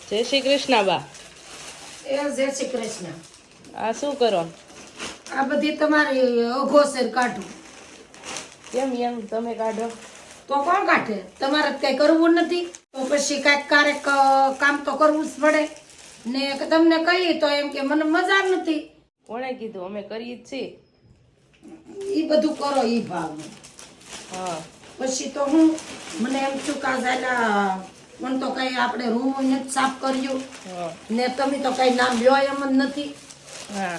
જય શ્રી કૃષ્ણ બા. જય શ્રી કૃષ્ણ. આ શું કરો? આ બધી તમારી અઘોસર કાઢું. કેમ એમ તમે કાઢો? તો કોણ કાઢે? તમારે કઈ કરવું નથી તો પછી કાંઈક ક્યારેક કામ તો કરવું જ પડે ને. તમને કહીએ તો એમ કે મને મજા નથી. કોણે કીધું? અમે કરીએ જ છીએ. ઈ બધું કરો ઈ ભાવ. હા પછી તો હું મને એમ છું કે આલા પણ તો કઈ આપણે રૂમ ને સાફ કર્યું હા ને તમે તો કઈ નામ લ્યો એમ જ નથી. હા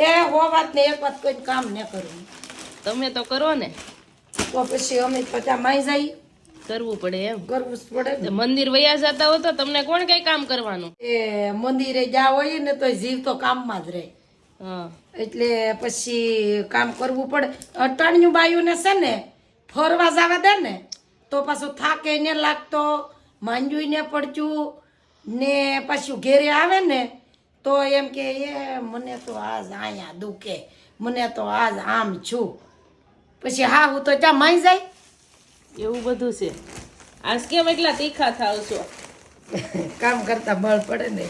એ હો વાત ને એક વાત કોઈ કામ ન કરવું તમે તો કરો ને. તો પછી અમે પચા માઈ જાય કરવું પડે એમ. કરવું જ પડે તે ને. મંદિર વયા જતા હો તો તમને કોણ કઈ કામ કરવાનું? એ મંદિરે જ્યાં હોય ને તો જીવ તો કામમાં જ રહે. હા એટલે પછી કામ કરવું પડે. અટાણિયું બાયુને છે ને ફરવા જવા દે ને તો પાછું થાકે ને લાગતો, માંજ્યું ને પડતું ને પાછું ઘેરે આવે ને તો એમ કે એ મને તો આજ અહીંયા દુખે, મને તો આજ આમ છું. પછી હા હું તો ત્યાં માઈ જાય. એવું બધું છે. આજ કેમ એટલા તીખા થાવ છો? કામ કરતા બળ પડે ને.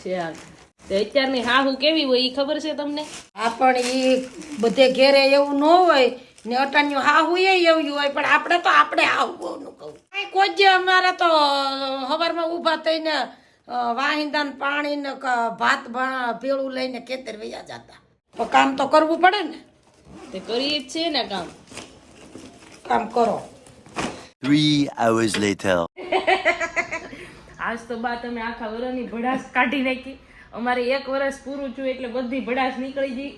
ચાલ તે અત્યારની હાહુ કેવી હોય ઈ ખબર છે તમને? આ પણ ઈ બધે ઘેરે એવું ન હોય ને અટાણ્યું હા હું એવું હોય પણ આપણે તો આપણે આવું નું કહું. કોઈ જે અમારા તો સવારમાં ઊભા થઈને વાહિંદાન પાણી ને ભાત ભેળું લઈને ખેતર વયા જતા. તો કામ તો કરવું પડે ને. તે કરીએ જ છીએ ને કામ. કામ કરો. 3 hours later. આજ તો બા તમે આખા વરસની ભડાસ કાઢી નાખી. અમારે 1 વર્ષ પૂરું થયું એટલે બધી ભડાસ નીકળી ગઈ.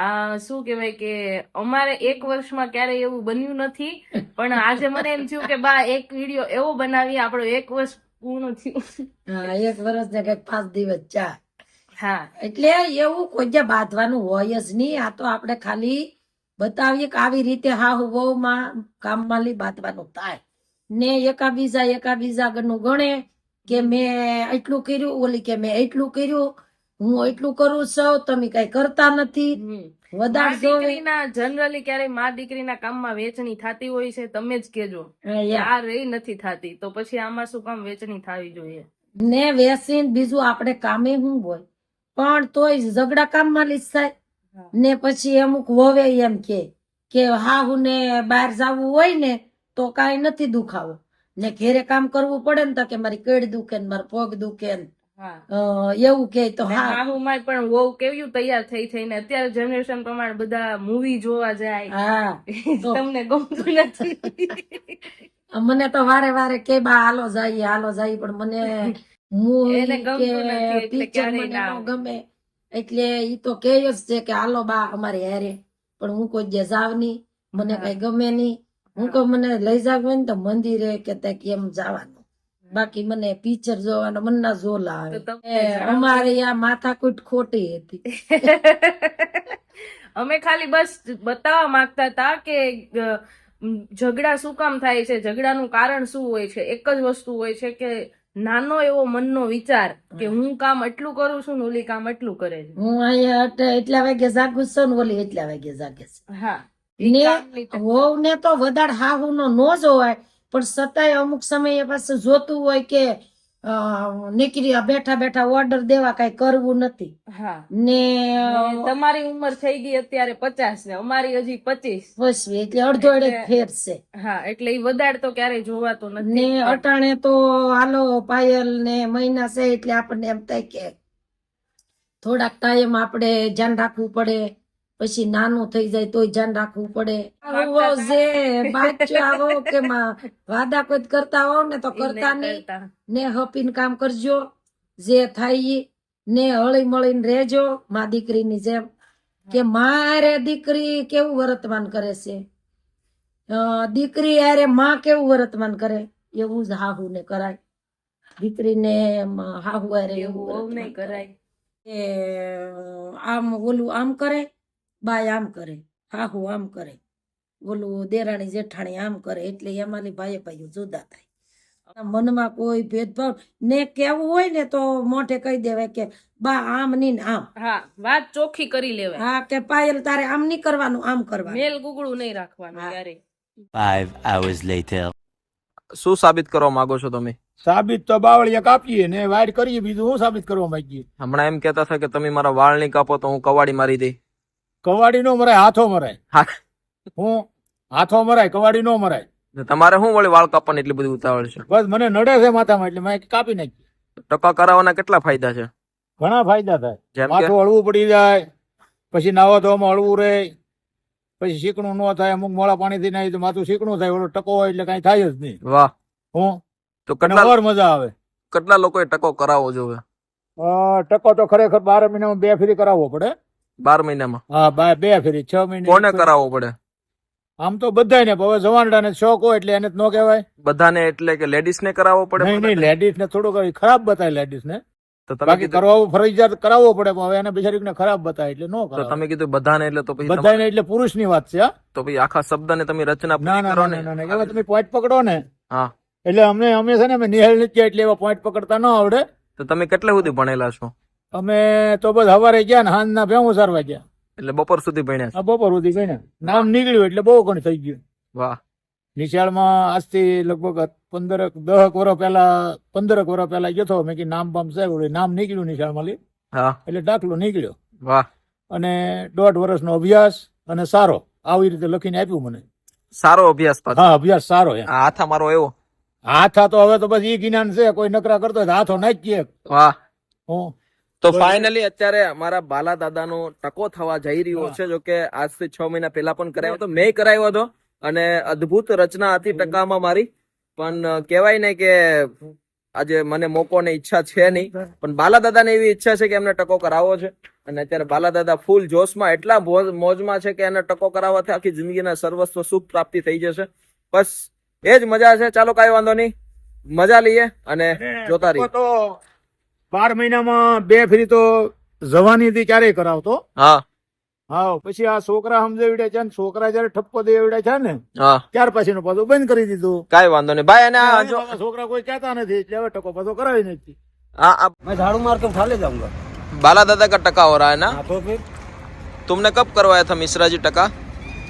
આ શું કહેવાય કે અમારે 1 વર્ષમાં ક્યારેય એવું બન્યું નથી, પણ આજે મને એમ થયું કે બા એક વિડીયો એવો બનાવી આપણો 1 વર્ષ પૂર્ણ થયું. હા 1 વર્ષ ને કઈક 5 દિવસ ચા. હા એટલે એવું કોઈ જે બાંધવાનું હોય જ નહીં. આ તો આપણે ખાલી બતાવીએ કે આવી રીતે હા હું બહુ માં કામમાં લઈ બાંધવાનું થાય ને એકાબીજા નું ગણે કે મેં એટલું કર્યું, ઓલી કે મેં એટલું કર્યું, હું એટલું કરું છું, તમે કઈ કરતા નથી. વધારે જોવે. દીકરીના જનરલી ક્યારેય મા દીકરીના કામમાં વેચણી થતી હોય છે? તમે જ કેજો. આ રહી નથી થતી તો પછી આમાં શું કામ વેચણી થવી જોઈએ? ને વેસીને બીજું આપણે કામે શું હોય પણ તોય ઝઘડા કામમાં લીધ થાય ને. પછી અમુક વવે એમ કે હા હું ને બહાર જવું હોય ને તો કાંઈ નથી દુખાવો ને ઘેરે કામ કરવું પડે ને તો કે મારી કડ દુખે ને મારો પગ દુખે ને એવું કે તો હા. હાહુમાં પણ વહુ કેવું તૈયાર થઈ થઈને અત્યારે જનરેશન પ્રમાણે બધા મૂવી જોવા જાય. હા તમને ગમતું નથી? મને તો વારે વારે કે બા હાલો જાય પણ મને એને ગમતું નથી એટલે પિક્ચર ક્યારેય મને ના ન ગમે. એટલે ઈ તો કે જ છે કે હાલો બા અમારે હારે, પણ હું કોઈ જે જાવ નહીં, મને કઈ ગમે નહીં. હું કહું મને લઈ જાવ હોય ને તો મંદિરે કે કેમ જવાનું, બાકી મને પિક્ચર જોવાનો મને ના ઝોલા આવે. અમારે આ માથાકૂટ ખોટી હતી. અમે ખાલી બસ બતાવવા માંગતા હતા કે ઝઘડા શું કામ થાય છે, ઝઘડાનું કારણ શું હોય છે. એક જ વસ્તુ હોય છે કે નાનો એવો મનનો વિચાર કે હું કામ એટલું કરું છું ને ઓલી કામ એટલું કરે છે. હું અહીંયા એટલા વાગે જાગું છું ને ઓલી એટલા વાગે જાગે છે. હા ને વહુ ને તો વધારે હાહુ નો ન જોવાય પણ છતાંય અમુક સમયે પાછું જોતું હોય કે નીકળી બેઠા ઓર્ડર દેવા કઈ કરવું નથી. હા ને તમારી ઉંમર થઈ ગઈ અત્યારે 50 ને અમારી હજી 25 પછી એટલે અડધો ફેર છે. હા એટલે ઈ વધારે તો ક્યારેય જોવાતો નથી. ને અટાણે તો હાલો પાયલ ને મહિના છે એટલે આપણને એમ થાય કે થોડાક ટાઈમ આપણે ધ્યાન રાખવું પડે. પછી નાનું થઈ જાય તોય ધ્યાન રાખવું પડે. જે બાચ્યો આવો કે વાદા કોઈ કરતા હોવ ને તો કરતા નહીં ને હપીને કામ કરજો જે થાય ને હળી મળીને રહેજો મા દીકરીની જેમ. કે મારે દીકરી કેવું વર્તમાન કરે છે, દીકરી યારે માં કેવું વર્તમાન કરે એવું જ હાહુ ને કરાય. દીકરીને હાહુ યારે એવું નહીં કરાય. આમ ઓલું આમ કરે, બાય આમ કરે, હાહુ આમ કરે, ઓલું દેરાણી જેઠાણી આમ કરે એટલે એમાંની ભાઈ જુદા થાય. મનમાં કોઈ ભેદભાવ ને કેવું હોય ને તો મોઢે કહી દેવાય કે બા આમ નહીં ને આમ. હા વાત ચોખ્ખી કરી લેવાય. હા કે પાયલ તારે આમ નહીં કરવાનું આમ કરવાનું. મેલ ગુગળું નહીં રાખવાનું ક્યારે. 5 hours later. શું સાબિત કરવા માંગો છો તમે? સાબિત તો બાવળિયા કાપીએ ને વાઇટ કરીએ, બીજું હું સાબિત કરવા માંગીએ? હમણાં એમ કહેતા હતા કે તમે મારા વાળ નહીં કાપો તો હું કવાડી મારી દઈ. કવાડી નો મરાય, હાથો મરાય. હા. હું હાથો મરાય, કવાડી નો મરાય. ને તમારે શું વળી વાળ કાપવાની એટલી બધી ઉતાવળ છે? બસ મને નડે છે માથામાં એટલે મેં કાપી નાખી. ટકા કરાવવાના કેટલા ફાયદા છે? ઘણા ફાયદા થાય. જેમ કે માથું હળવું પડી જાય, પછી નાવા ધોવામાં હળવું રહે, પછી શીકણું ન થાય. અમુક મોડા પાણીથી નાહી તો માથું શીકણું થાય, ઓલો ટકો હોય એટલે કઈ થાય જ નહીં. વાહ. હું તો અને કેટલા ઓર મજા આવે. કેટલા લોકોએ ટકો કરાવવો જોઈએ? ટકો તો ખરેખર 12 મહિનામાં 2 ફેરી કરાવવો પડે. 12 મહિનામાં? હા, 2 ફેરી 6 મહિને. કોને કરાવવો પડે? આમ તો બધાને, હવે જવાનડાને શોખ હોય એટલે એને જ ન કહેવાય. બધાને એટલે કે લેડીઝ ને કરાવવો પડે? નહીં નહીં, લેડીઝ ને થોડું ખરાબ બતાય લેડીઝ ને. તો તમે બાકી કીધું કરવો ફરજિયાત કરાવવો પડે, પણ હવે એને બિચારીને ખરાબ બતાય એટલે ન તો કરાવે. તમે કીધું બધાને એટલે તો પછી બધાને એટલે પુરુષની વાત છે. હા? તો પછી આખા શબ્દને તમે રચના ના પૂરી ના કરો ના ને. ના, હવે તમે પોઈન્ટ પકડો ને. હા. એટલે અમે છે ને અમે નિહાળ નથી ગયા એટલે એવા પોઈન્ટ પકડતા ન આવડે. તો તમે કેટલે સુધી ભણેલા છો? અમે તો બસ સવારે ગયા ને સાંજના ભેગું સારવા ગયા. એટલે બપોર સુધી ભણ્યા છો? આ બપોર સુધી ગઈ ને નામ નીકળ્યું એટલે બહુ ઘણું થઈ ગયું. વાહ. નિશાળમાં આજથી લગભગ 10 વર્ષ પહેલા ગયો હતો. મેં કીધું નામ બામ છે, ઓલું નામ નીકળ્યું નિશાળમાં લી હા. એટલે દાખલો નીકળ્યો. વાહ. અને 1.5 વર્ષનો અભ્યાસ અને સારો આવી રીતે લખીને આપ્યું મને. સારો અભ્યાસ પાછો. હા, અભ્યાસ સારો. એમ આ હાથા મારો એવો. હાથા તો હવે તો બસ ઈ જ્ઞાન છે, કોઈ નકરા કરતો હોય તો હાથો નાખીએ. વાહ. હું તો ફાઇનલી અત્યારે અમારા બાલા દાદાનો ટકો થવા જઈ રહ્યો છે. જો કે આજથી 6 મહિના પહેલા પણ કરાયો હતો, મેં કરાયો હતો અને અદ્ભુત રચના હતી ટકામાં મારી. પણ કહેવાય ને કે આજે મને મોકો ને ઈચ્છા છે નહીં, પણ બાલા દાદાને એવી ઈચ્છા છે કે એમને ટકો કરાવવો છે. અને અત્યારે બાલા દાદા ફૂલ જોશમાં, એટલા મોજમાં છે કે એને ટકો કરાવવાથી આખી જિંદગીના સર્વસ્વ સુખ પ્રાપ્તિ થઈ જશે. બસ એ જ મજા છે. ચાલો કાંઈ વાંધો નહીં, મજા લઈએ અને જોતા રહીએ. તો 12 મહિનામાં 2 ફેરી તો જવાની હતી ક્યારેય કરાવતો. હા. હા, પછી આ છોકરા સમજાવડ્યા છે ને છોકરા જયારે ઠપકો દેવડ્યા છે ને હા. ત્યાર પછી પાછું બંધ કરી દીધું. કાંઈ વાંધો નહીં ભાઈ. અને આ જો છોકરા કોઈ કહેતા નથી એટલે હવે ટકો પાછો કરાવી નથી. આ मैं झाड़ू मार के उठा ले जाऊंगा। बाला दादा का टका हो रहा है ना? हाँ तो फिर तुमने कब करवाया था मिश्रा जी टका?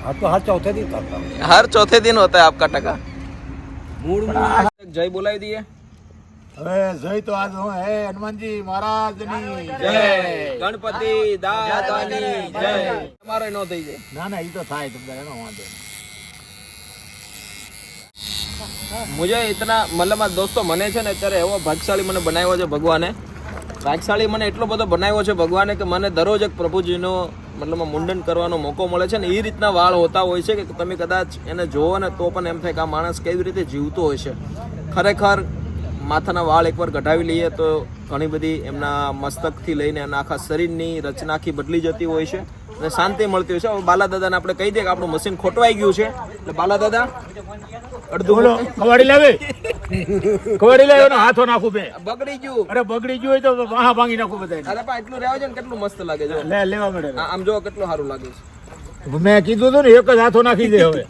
हाँ तो हर चौथे दिन करता हूँ। हर चौथे दिन होता है आपका टका? जय बुलाई दिए. હવે જય તો આજ હું હે હનુમાનજી મહારાજની જય ગણપતિ દાદાની જય. તમારે નો થઈ જાય. ના ના ઈ તો થાય તમને એનો વાંધો નહીં. મુજે ઇતના મતલબ આ દોસ્તો મને છે ને અત્યારે એવો ભાગશાળી મને બનાવ્યો છે ભગવાને. ભાગશાળી મને એટલો બધો બનાવ્યો છે ભગવાને કે મને દરરોજ એક પ્રભુજીનો મતલબ મુંડન કરવાનો મોકો મળે છે ને એ રીતના વાળ હોતા હોય છે કે તમે કદાચ એને જોવો ને તો પણ એમ થાય કે આ માણસ કેવી રીતે જીવતો હોય છે. ખરેખર માથાના વાળ એકવાર કઢાવી લઈએ તો ઘણી બધી એમના મસ્તકથી લઈને એના આખા શરીરની રચના આખી બદલી જતી હોય છે અને શાંતિ મળતી હોય છે. હવે બાલા દાદાને આપણે કહી દઈએ કે આપણું મશીન ખોટવાઈ ગયું છે એટલે બાલા દાદા અડધું કવાડી લાવે કવાડી લાવે એનો હાથો નાખું બે. બગડી ગયું. અરે બગડી ગયું હોય તો વાહ ભાંગી નાખું બધા. અરે પણ એટલું રહેવા છે ને કેટલું મસ્ત લાગે છે. લેવા મળે. આમ જો કેટલું સારું લાગે છે. મેં કીધું હતું ને એક જ હાથો નાખી દે હવે.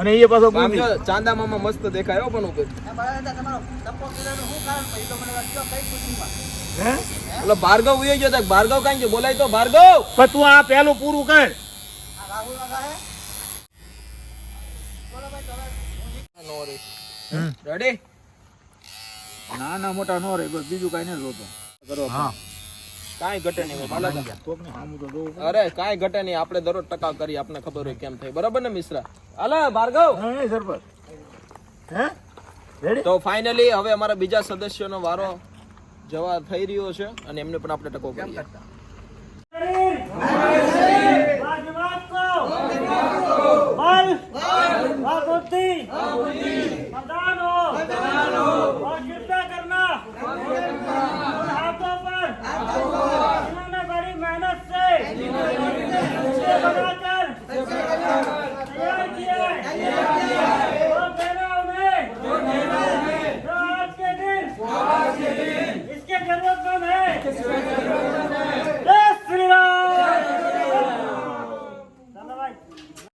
અને એ પાછો આમ જો ચાંદા મામા મસ્ત દેખાય હો પણ ઉપર. હે ઓલો ભાર્ગવ ઉઈ ગયો તો ભાર્ગવ કાંઈ ગયો બોલાય તો ભાર્ગવ. પણ તું આ પેલું પૂરું કર. રેડી? નાના મોટા નો રે બસ બીજું કઈ નથી જોતો. હા કાંઈ ઘટે નહીં બાલા દાદા. કોકને સામું તો જોવું. અરે કાંઈ ઘટે નહીં. આપણે દરરોજ ટકા કરી, આપણે ખબર હોય કેમ થાય. બરાબર ને મિશ્રા? હાલે ભાર્ગવ. હા સરપંચ. હે રેડી? તો ફાઇનલી હવે અમારા બીજા સદસ્યનો વારો જવા થઈ રહ્યો છે અને એમને પણ આપણે ટકો કરીએ.